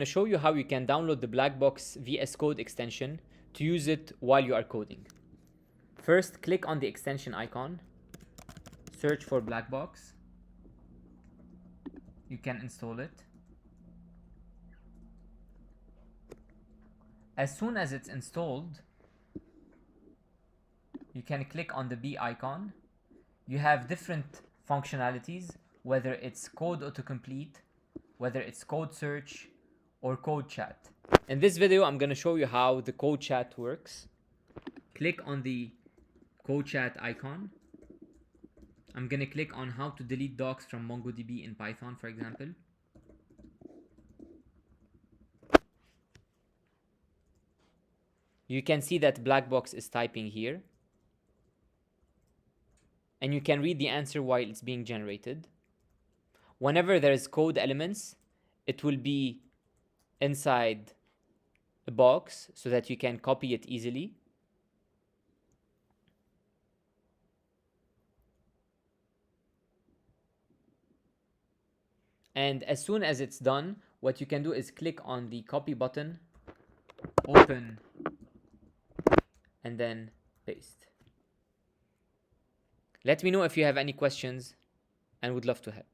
to show you how you can download the BLACKBOX VS Code extension to use it while you are coding. First, click on the extension icon, search for BLACKBOX. You can install it. As soon as it's installed, you can click on the B icon. You have different functionalities, whether it's code autocomplete, whether it's code search, or code chat. In this video, I'm going to show you how the code chat works. Click on the code chat icon. I'm going to click on how to delete docs from MongoDB in Python, for example. You can see that BLACKBOX is typing here. And you can read the answer while it's being generated. Whenever there's code elements, it will be inside a box so that you can copy it easily. And as soon as it's done, what you can do is click on the copy button, open, and then paste. Let me know if you have any questions and would love to help.